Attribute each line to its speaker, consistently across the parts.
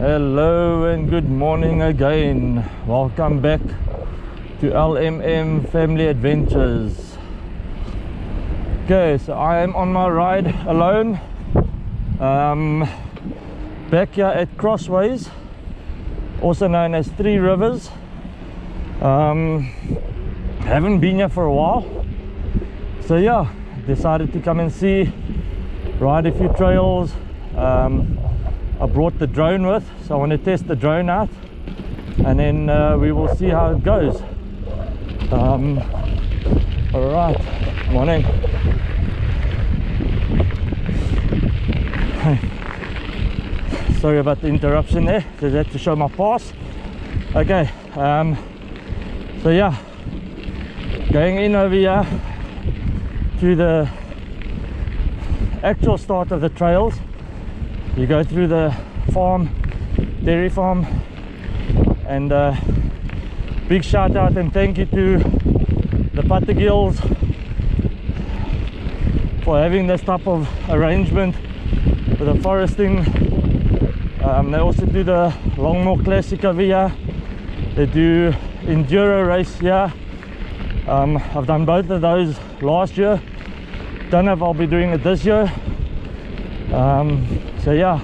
Speaker 1: Hello and good morning again. Welcome back to LMM Family Adventures. Okay, so I am on my ride alone, back here at Crossways, also known as Three Rivers. Haven't been here for a while, so yeah, decided to come and see, ride a few trails. I brought the drone with, so I want to test the drone out, and then we will see how it goes. Alright, morning. Sorry about the interruption there, just had to show my pass. Okay, so yeah, going in over here to the actual start of the trails. You go through the farm, dairy farm, and big shout out and thank you to the Patagils for having this type of arrangement with the foresting. They also do the Longmore Classic over here. They do enduro race here. I've done both of those last year. Don't know if I'll be doing it this year. So yeah,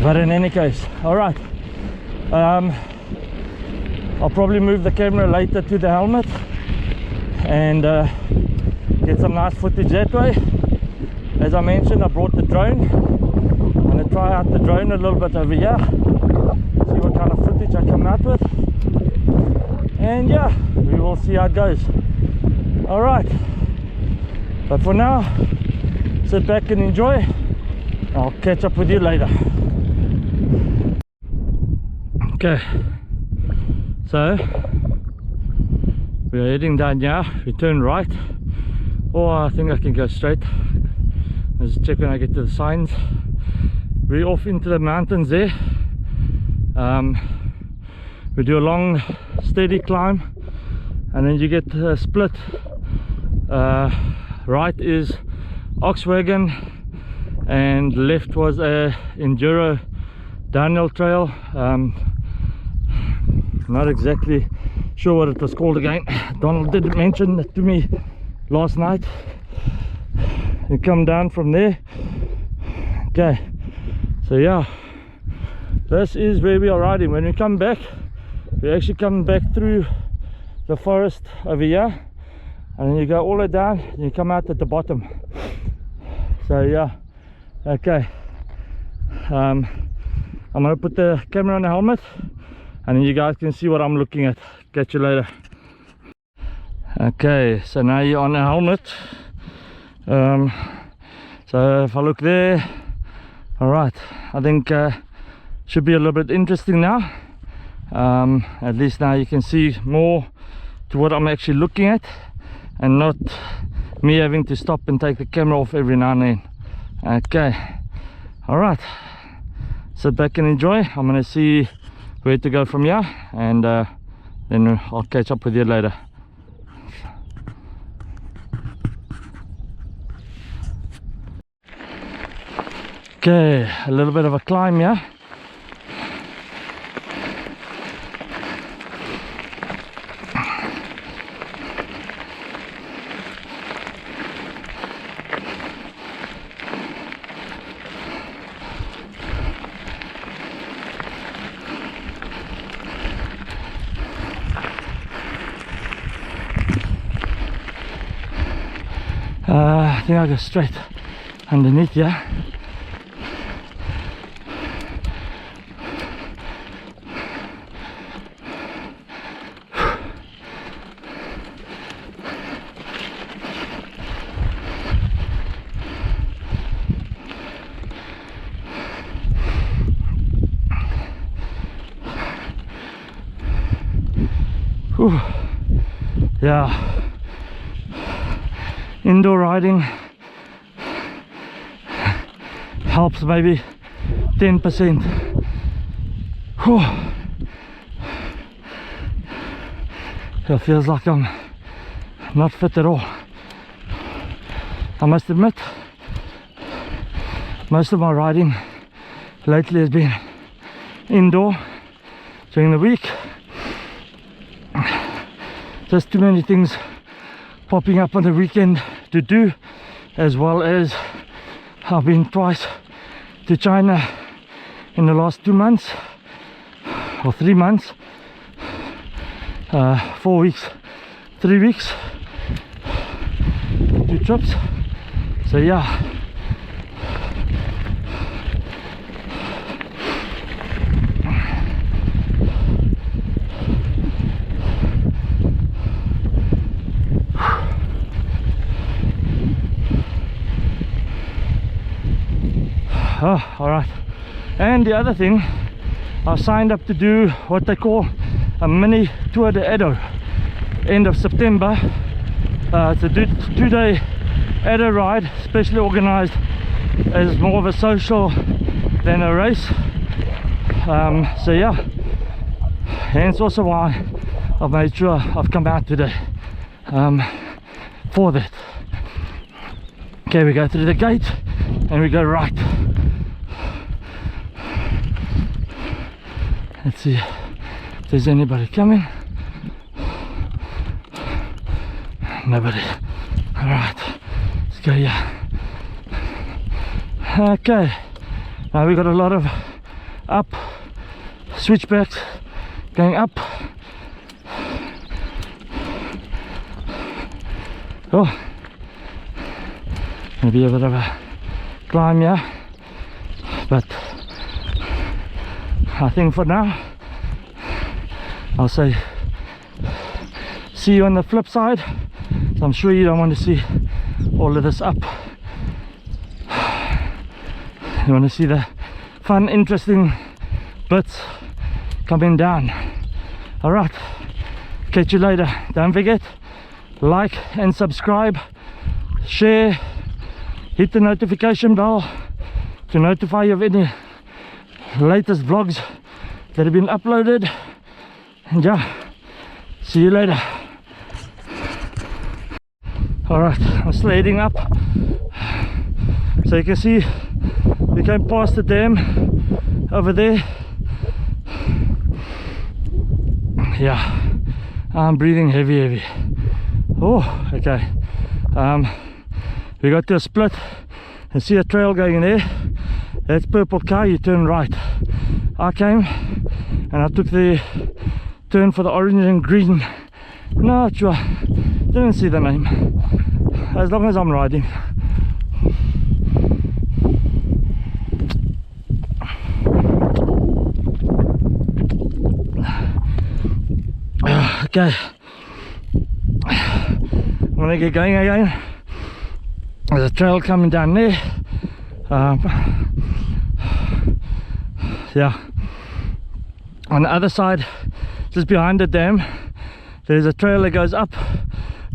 Speaker 1: but in any case, all right. I'll probably move the camera later to the helmet and get some nice footage that way. As I mentioned, I brought the drone. I'm going to try out the drone a little bit over here, see what kind of footage I come out with, and yeah, we will see how it goes. All right, but for now, sit back and enjoy. I'll catch up with you later. Okay, so we are heading down here. We turn right, or I think I can go straight. Let's check when I get to the signs. We're off into the mountains there. We do a long steady climb, and then you get a split. Right is Oxwagon and left was a enduro downhill trail. Not exactly sure what it was called again. Donald did mention it to me last night. You come down from there. Okay, so yeah, this is where we are riding. When we come back, we actually come back through the forest over here, and then you go all the way down and you come out at the bottom. So yeah, okay, I'm gonna put the camera on the helmet and then you guys can see what I'm looking at. Catch you later. Okay, so now you're on the helmet. So if I look there, all right, I think should be a little bit interesting now. At least now you can see more to what I'm actually looking at, and not me having to stop and take the camera off every now and then. Okay, all right, sit back and enjoy. I'm gonna see where to go from here, and then I'll catch up with you later. Okay, a little bit of a climb here. I think I'll go straight underneath here. Whew. Yeah. Indoor riding helps maybe 10%. Whew. It feels like I'm not fit at all. I must admit, most of my riding lately has been indoor during the week. Just too many things popping up on the weekend to do, as well as I've been twice to China in the last 2 months or 3 months, 4 weeks, 3 weeks, 2 trips. So yeah, oh, all right. And the other thing, I signed up to do what they call a mini Tour de Edo, end of September. It's a 2-day Edo ride, specially organized as more of a social than a race. So yeah, hence also why I've made sure I've come out today for that. Okay, we go through the gate and we go right. Let's see if there's anybody coming. Nobody. Alright, let's go here. Okay, now we got a lot of up switchbacks going up. Oh, maybe a bit of a climb here, but I think for now I'll say see you on the flip side. So I'm sure you don't want to see all of this up. You want to see the fun, interesting bits coming down. Alright, catch you later. Don't forget, like and subscribe, share, hit the notification bell to notify you of any latest vlogs that have been uploaded. And yeah, see you later. Alright, I'm sliding up. So you can see we came past the dam over there. Yeah, I'm breathing heavy. Oh, okay. We got to a split and see a trail going there. That's purple car, you turn right. I came and I took the turn for the orange and green. Not sure, didn't see the name. As long as I'm riding. Okay, I'm gonna get going again. There's a trail coming down there. Yeah, on the other side, just behind the dam, there's a trail that goes up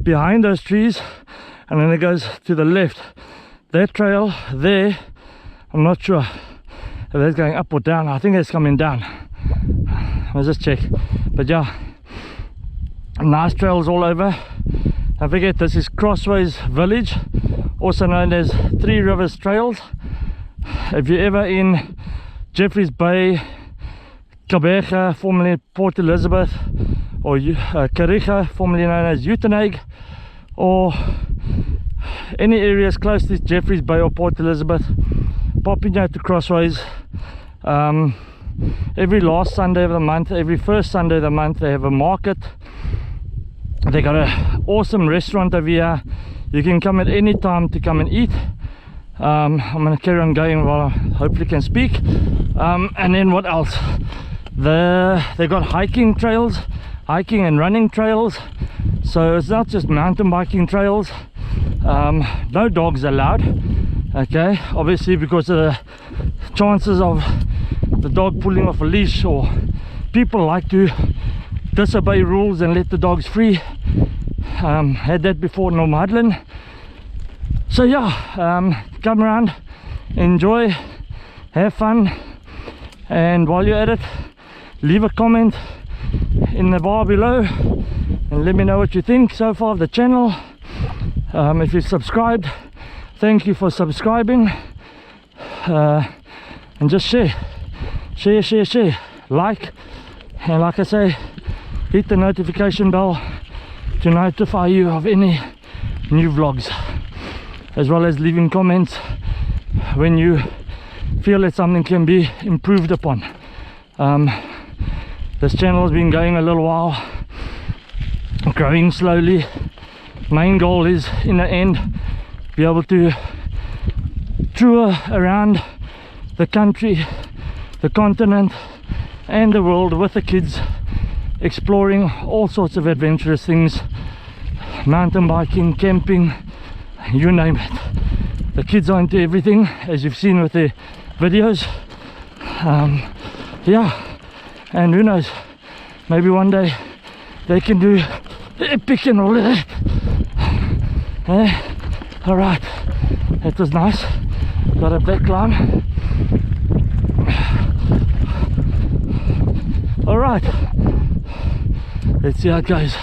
Speaker 1: behind those trees, and then it goes to the left. That trail there, I'm not sure if that's going up or down. I think it's coming down. Let's just check. But yeah, nice trails all over. Don't forget, this is Crossways village, also known as 3 Rivers Trails. If you're ever in Jeffreys Bay, Kabeja, formerly Port Elizabeth, or Kariga, formerly known as Uitenhage, or any areas close to Jeffreys Bay or Port Elizabeth, popping out to Crossways. Every last Sunday of the month, every first Sunday of the month, they have a market. They got an awesome restaurant over here. You can come at any time to come and eat. I'm gonna carry on going while I hopefully can speak. And then what else? They got hiking trails, hiking and running trails. So it's not just mountain biking trails. No dogs allowed. Okay, obviously because of the chances of the dog pulling off a leash, or people like to disobey rules and let the dogs free. Had that before in Northumberland. So yeah, come around, enjoy, have fun, and while you're at it, leave a comment in the bar below and let me know what you think so far of the channel. If you've subscribed, thank you for subscribing, and just share. share, like, and like I say, hit the notification bell to notify you of any new vlogs, as well as leaving comments when you feel that something can be improved upon. This channel has been going a little while, growing slowly. Main goal is in the end be able to tour around the country, the continent and the world with the kids, exploring all sorts of adventurous things, mountain biking, camping, you name it. The kids are into everything, as you've seen with their videos. Yeah, and who knows, maybe one day they can do epic and all of that. All right, that was nice. Got up that climb. All right, let's see how it goes.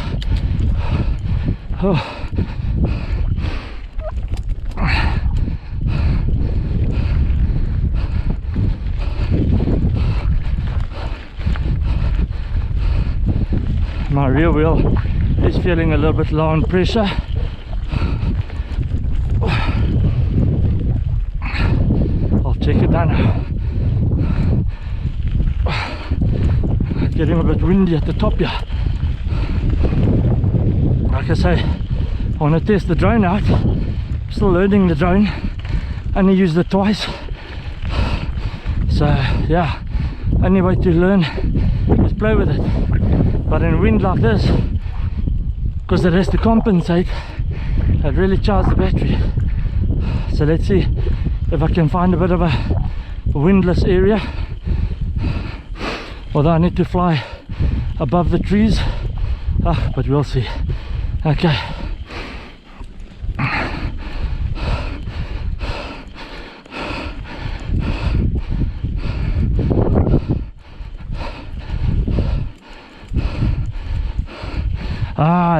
Speaker 1: Oh. My rear wheel is feeling a little bit low on pressure. I'll check it down. Getting a bit windy at the top here. Like I say, I want to test the drone out. Still learning the drone. Only used it twice. So yeah, only way to learn is play with it. But in wind like this, because it has to compensate, it really charges the battery. So let's see if I can find a bit of a windless area, although I need to fly above the trees. But we'll see. Okay.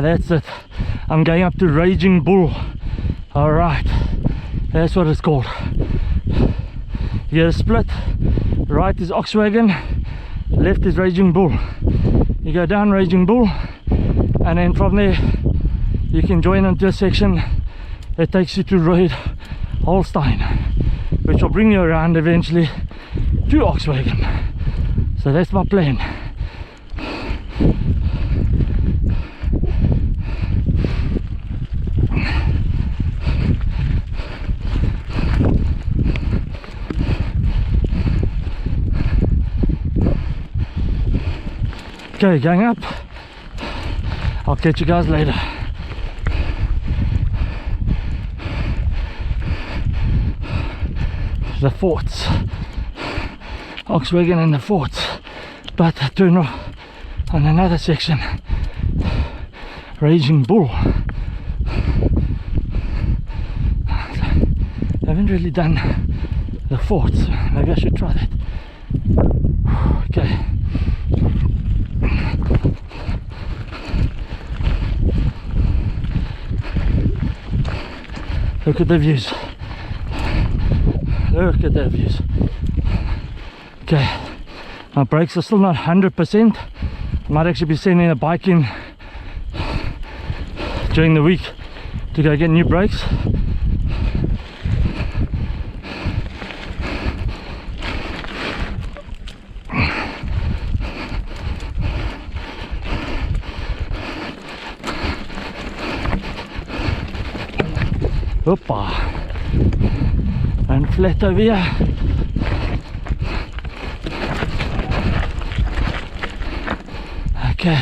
Speaker 1: That's it. I'm going up to Raging Bull. All right, that's what it's called. You get a split. Right is Oxwagon, left is Raging Bull. You go down Raging Bull, and then from there you can join into a section that takes you to Royd Holstein, which will bring you around eventually to Oxwagon. So that's my plan. Okay, going up. I'll catch you guys later. The forts, Oxwagon and the forts, but I turn off on another section, Raging Bull. I haven't really done the forts. Maybe I should try that. Okay. Look at the views. Look at the views. Okay, my brakes are still not 100%. I might actually be sending the bike in during the week to go get new brakes. Hoppa, and flat over here. Okay.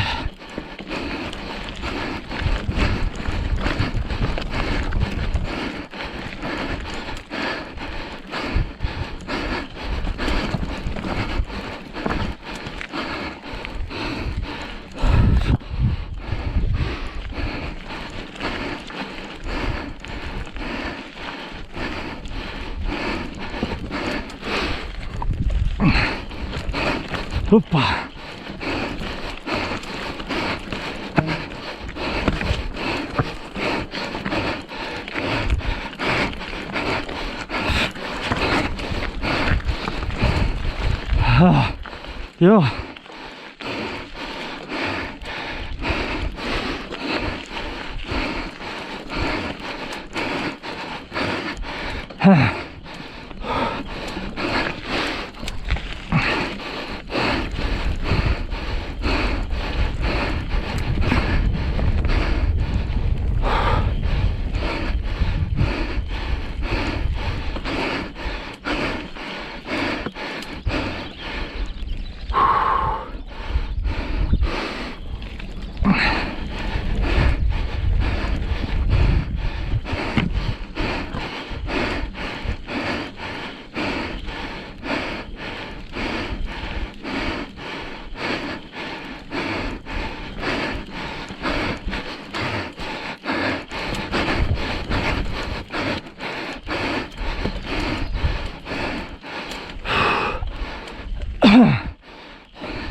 Speaker 1: Hoppa. Yeah.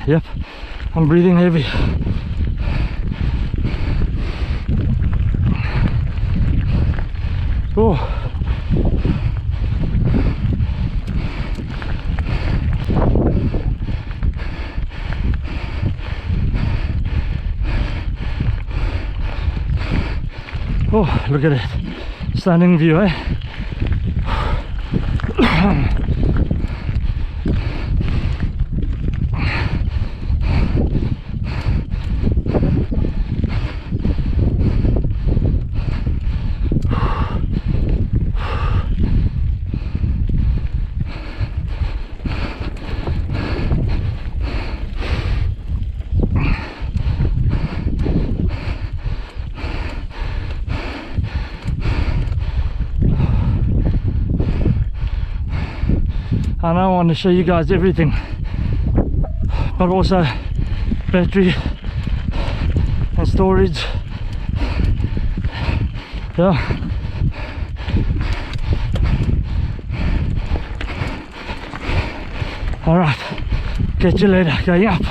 Speaker 1: Yep, I'm breathing heavy. Oh. Oh, look at it. Stunning view, eh? And I want to show you guys everything, but also battery and storage. Yeah. Alright, catch you later, going up.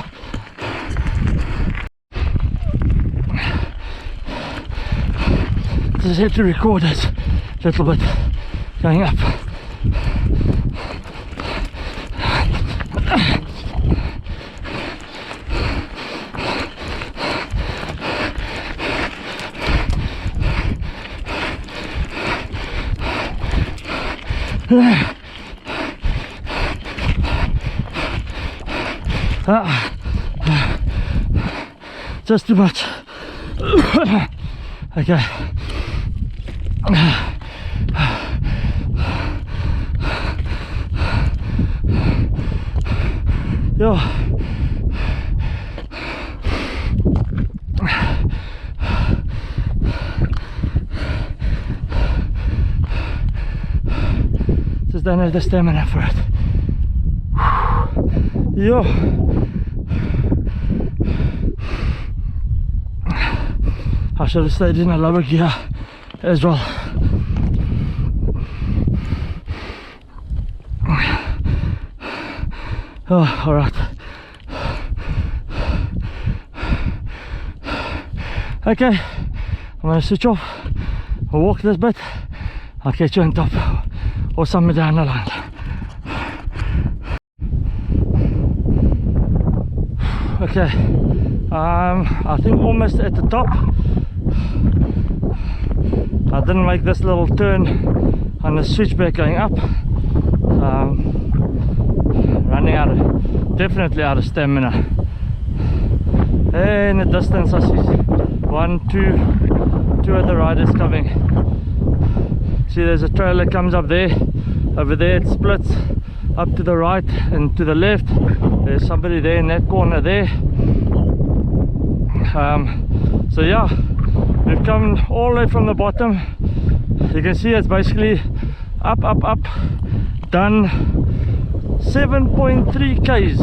Speaker 1: Just had to record this a little bit going up. Just too much. Okay. Yo. Just don't have the stamina for it. Yo. I should have stayed in a lower gear as well. Oh, alright. Okay, I'm going to switch off. I'll walk this bit. I'll catch you on top or somewhere down the line. Okay, I think almost at the top. I didn't make this little turn on the switchback going up. Running out of, definitely out of stamina. In the distance I see two other riders coming. See, there's a trail that comes up there. Over there it splits up to the right and to the left. There's somebody there in that corner there. So yeah, we've come all the way from the bottom. You can see it's basically up, done 7.3 k's,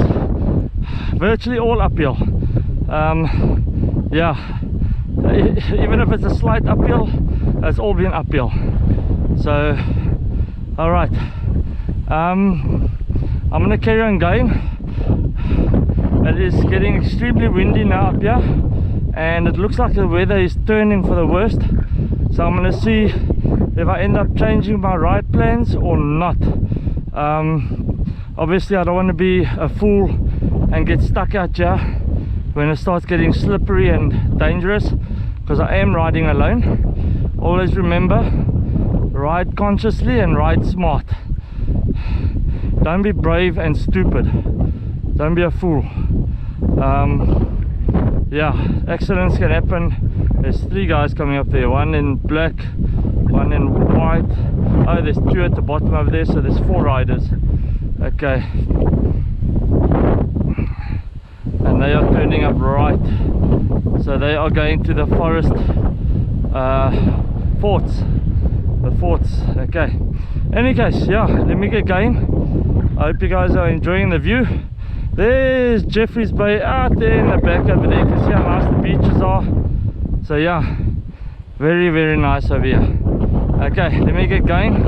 Speaker 1: virtually all uphill. Yeah, even if it's a slight uphill, it's all been uphill. So all right, I'm gonna carry on going. It is getting extremely windy now up here, and it looks like the weather is turning for the worst. So I'm gonna see if I end up changing my ride plans or not. Obviously I don't want to be a fool and get stuck out here when it starts getting slippery and dangerous, because I am riding alone. Always remember, ride consciously and ride smart. Don't be brave and stupid. Don't be a fool. Yeah, accidents can happen. There's 3 guys coming up there, one in black, one in white. Oh, there's 2 at the bottom over there, so there's 4 riders. Okay, and they are turning up right, so they are going to the forest forts, the forts. Okay, any case, yeah, let me get going. I hope you guys are enjoying the view. There's Jeffreys Bay out there in the back over there. You can see how nice the beaches are. So yeah, very, very nice over here. Okay, let me get going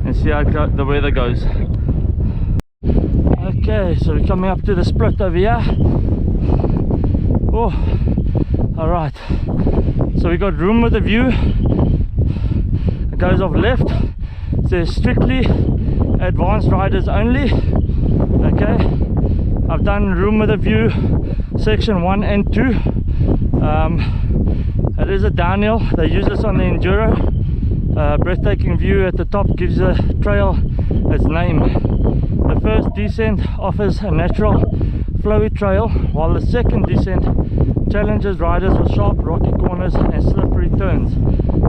Speaker 1: and see how the weather goes. Okay, so we're coming up to the split over here. Oh, alright, so we got room with a view. It goes off left. It says strictly advanced riders only. Okay, I've done room with a view section 1 and 2. It is a downhill. They use this on the enduro. Breathtaking view at the top gives the trail its name. The first descent offers a natural flowy trail, while the second descent challenges riders with sharp rocky corners and slippery turns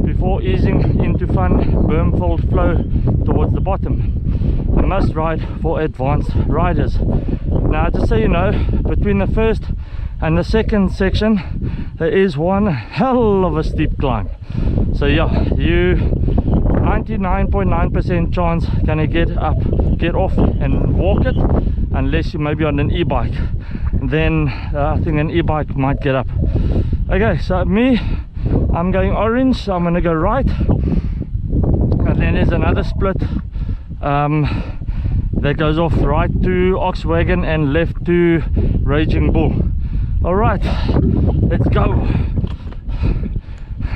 Speaker 1: before easing into fun berm-filled flow towards the bottom. A must ride for advanced riders. Now, just so you know, between the first and the second section there is one hell of a steep climb. So yeah, you 99.9% chance gonna get off and walk it, unless you maybe on an e-bike. Then I think an e-bike might get up. Okay, so me, I'm going orange, so I'm gonna go right, and then there's another split that goes off right to Oxwagon and left to Raging Bull. Alright, let's go.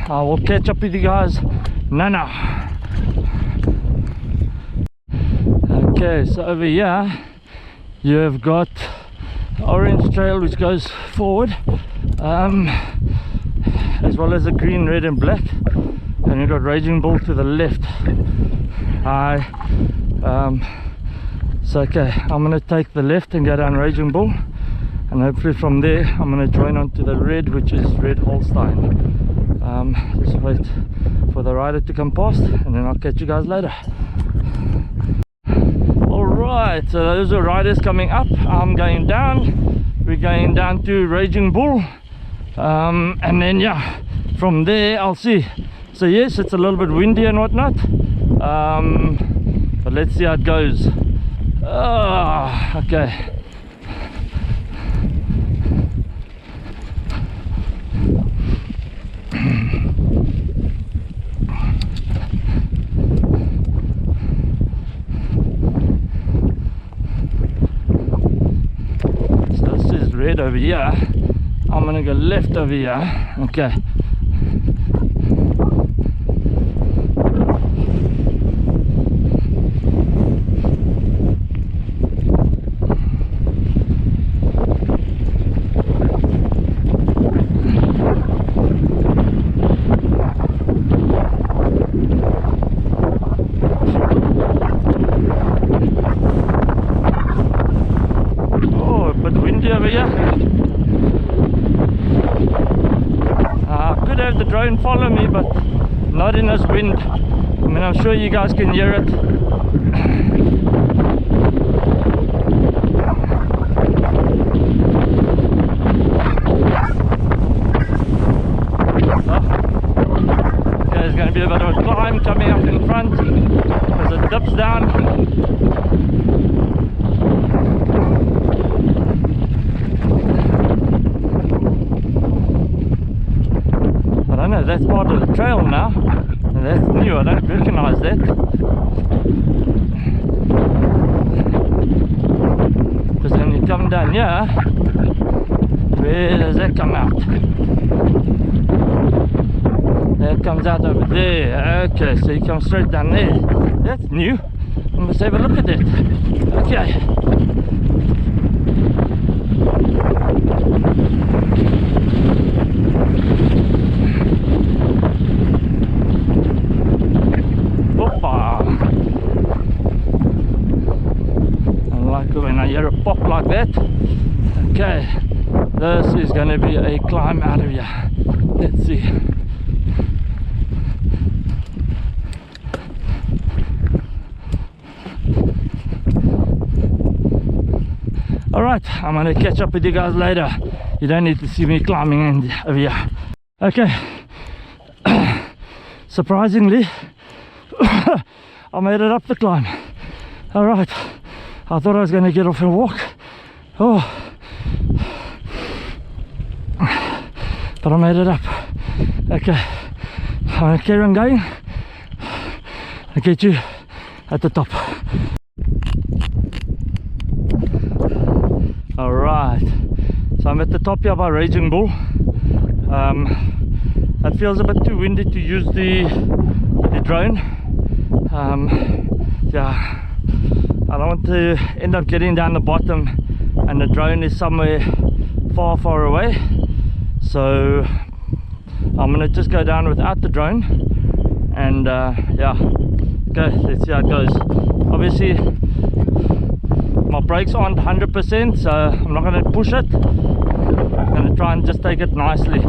Speaker 1: I will catch up with you guys now. Okay, so over here you have got the orange trail which goes forward, as well as the green, red and black, and you've got Raging Bull to the left. So okay, I'm going to take the left and go down Raging Bull, and hopefully from there I'm going to join onto the red, which is Red Holstein. Just wait for the rider to come past, and then I'll catch you guys later. Alright, so those are riders coming up. I'm going down. We're going down to Raging Bull, and then yeah, from there I'll see. So yes, it's a little bit windy and whatnot, but let's see how it goes. Okay. So this is red over here. I'm gonna go left over here. Okay. Over here. I could have the drone follow me, but not in this wind. I mean, I'm sure you guys can hear it. Okay, there's going to be a bit of a climb coming up in front as it dips down. That's part of the trail now, and that's new. I don't recognize that, because when you come down here, where does that come out? That comes out over there. Okay, so you come straight down there. That's new. Let's have a look at it. Okay. When I hear a pop like that. Okay, this is going to be a climb out of here. Let's see. Alright, I'm going to catch up with you guys later. You don't need to see me climbing in over here. Okay. Surprisingly, I made it up the climb. Alright. I thought I was going to get off and walk. Oh, but I made it up. Okay, I'm going to carry on going. I'll get you at the top. Alright, so I'm at the top here by Raging Bull. It feels a bit too windy to use the drone. Yeah, I don't want to end up getting down the bottom and the drone is somewhere far away, so I'm gonna just go down without the drone and yeah, okay, let's see how it goes. Obviously my brakes aren't 100%, so I'm not going to push it. I'm going to try and just take it nicely.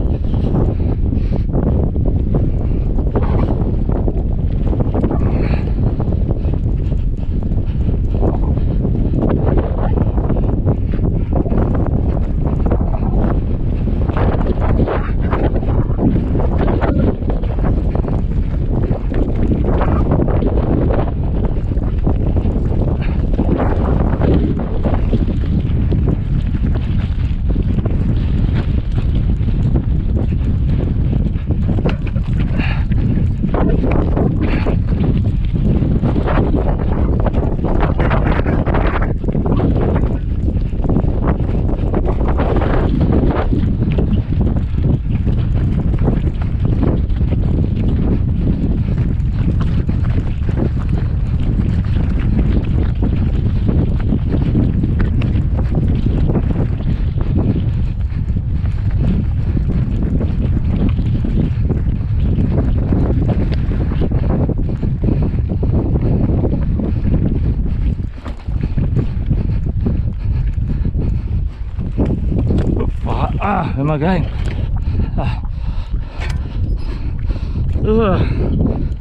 Speaker 1: Where am I going?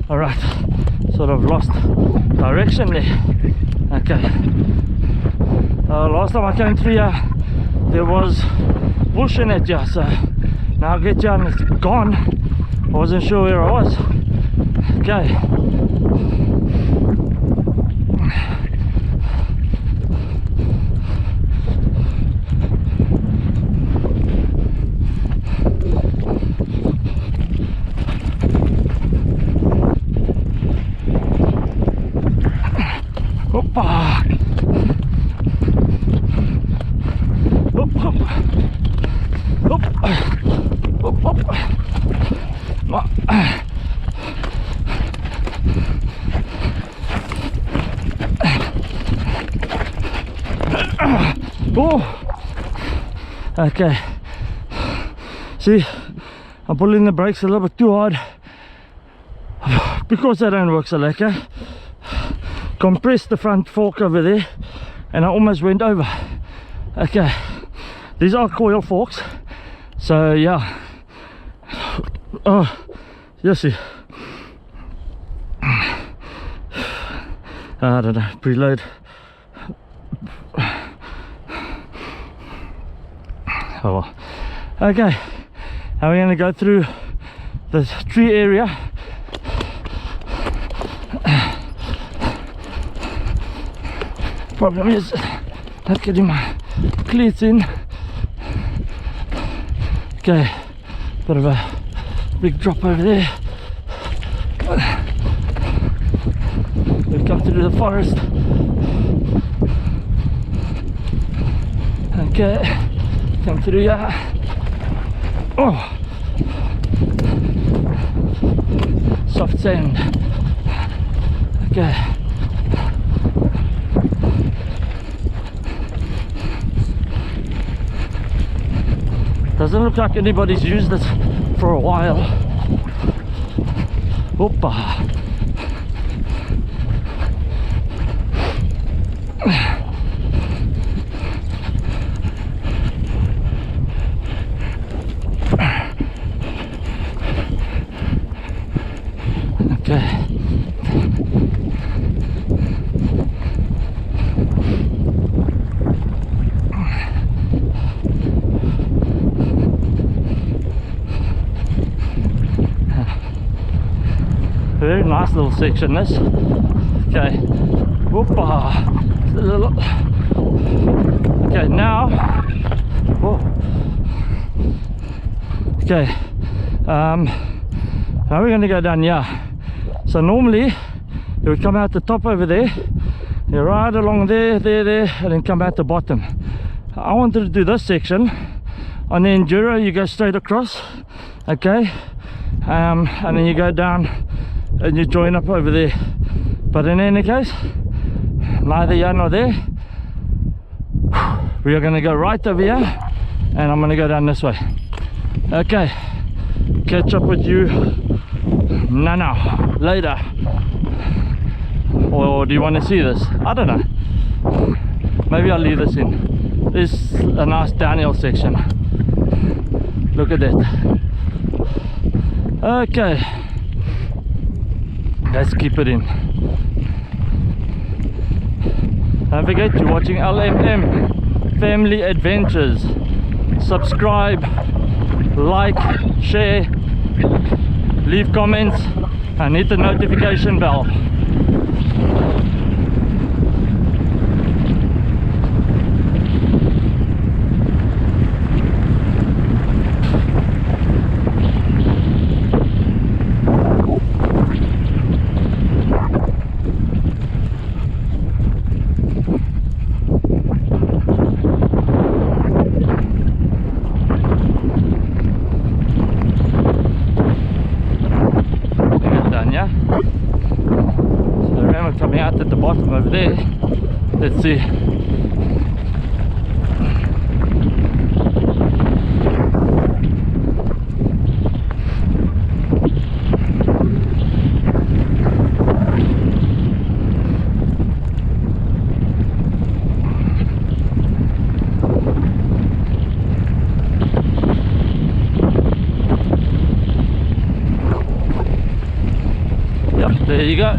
Speaker 1: Alright, sort of lost direction there. Okay. Last time I came through here, there was bush in it, yeah, so now I get here and it's gone. I wasn't sure where I was. Okay. Hoppa! Hop, hop. Hop. Hop, hop. Oh! Okay. See, I'm pulling the brakes a little bit too hard because they don't work so lekker. Compressed the front fork over there and I almost went over. Okay, these are coil forks, so yeah. Oh yes, see. I don't know, preload. Oh well. Okay, now we're going to go through this tree area. Problem is not getting my cleats in. Okay, bit of a big drop over there. We've come through the forest. Okay, come through here. Oh, soft sand. Okay. Doesn't look like anybody's used it for a while. Hoppa. Okay. Very nice little section this. Okay. Whoopa. Okay, now. Whoa. Okay. Now we're going to go down here. So normally you would come out the top over there, you ride along there, and then come out the bottom. I wanted to do this section on the enduro. You go straight across, okay, and then you go down and you join up over there. But in any case, neither here nor there. We are going to go right over here, and I'm going to go down this way. Okay, catch up with you now, later. Or do you want to see this? I don't know. Maybe I'll leave this in. This is a nice downhill section. Look at that. Okay, let's keep it in. Don't forget, you're watching LMM Family Adventures. Subscribe, like, share, leave comments, and hit the notification bell. Coming out at the bottom over there. Let's see. Yep, there you go.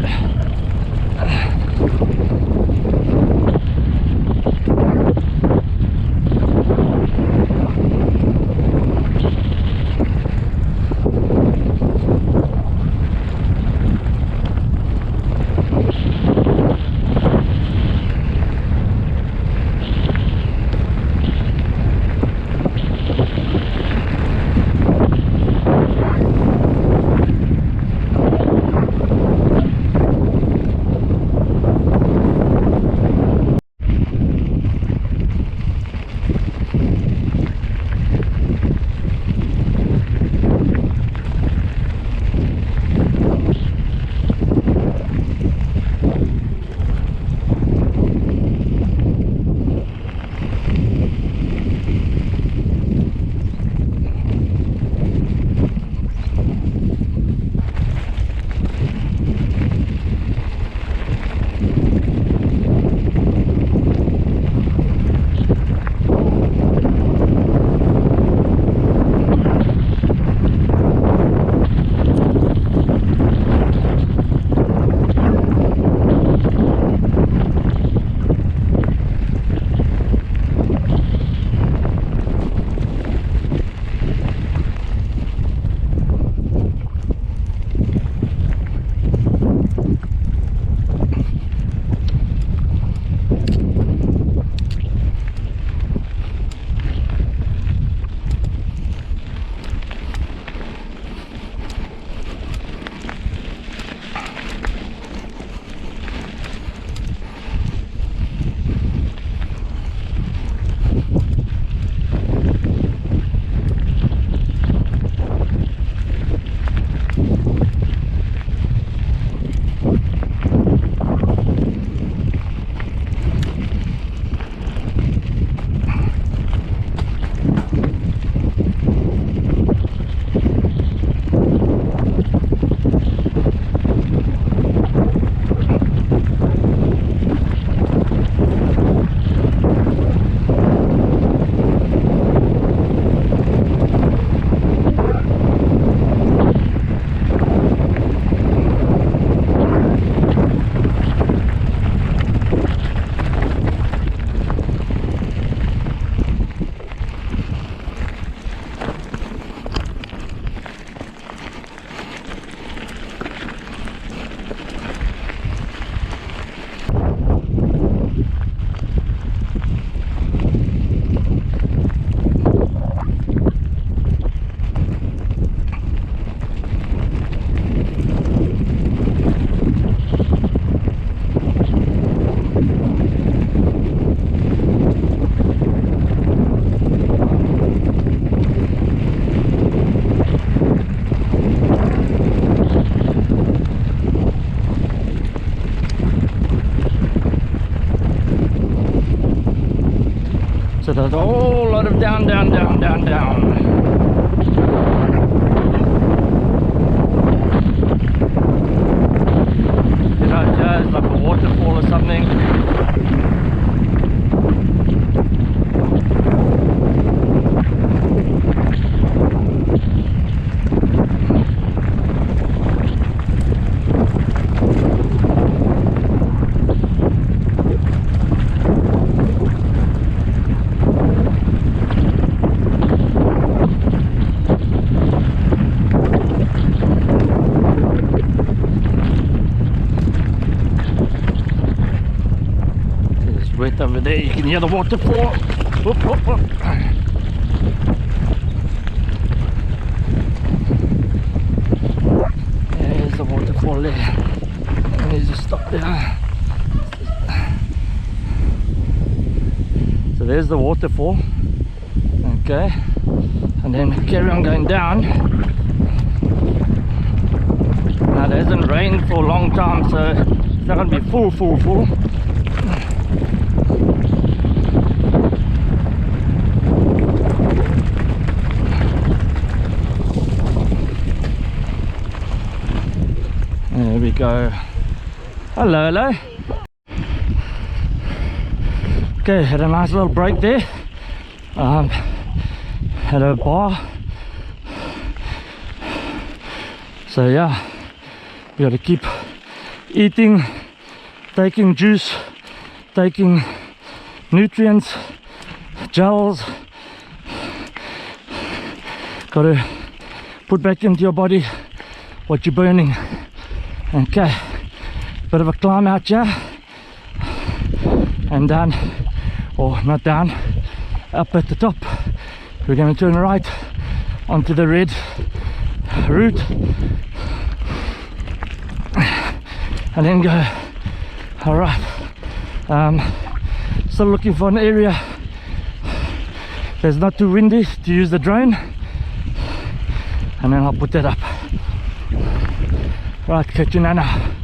Speaker 1: So there's a whole lot of down. You know, just like a waterfall or something. Right over there, you can hear the waterfall. Whoop, whoop, whoop. There's the waterfall there. Let me just stop there. So there's the waterfall. Okay, and then carry on going down. Now it hasn't rained for a long time, so it's not going to be full. There we go. Hello. Okay, had a nice little break there. Had a bar. So yeah, we got to keep eating, taking juice, taking nutrients, gels. Got to put back into your body what you're burning. Okay, bit of a climb out here, and down, or not down, up at the top. We're going to turn right onto the red route and then go. All right, still looking for an area that's not too windy to use the drone, and then I'll put that up. Right, catch you now.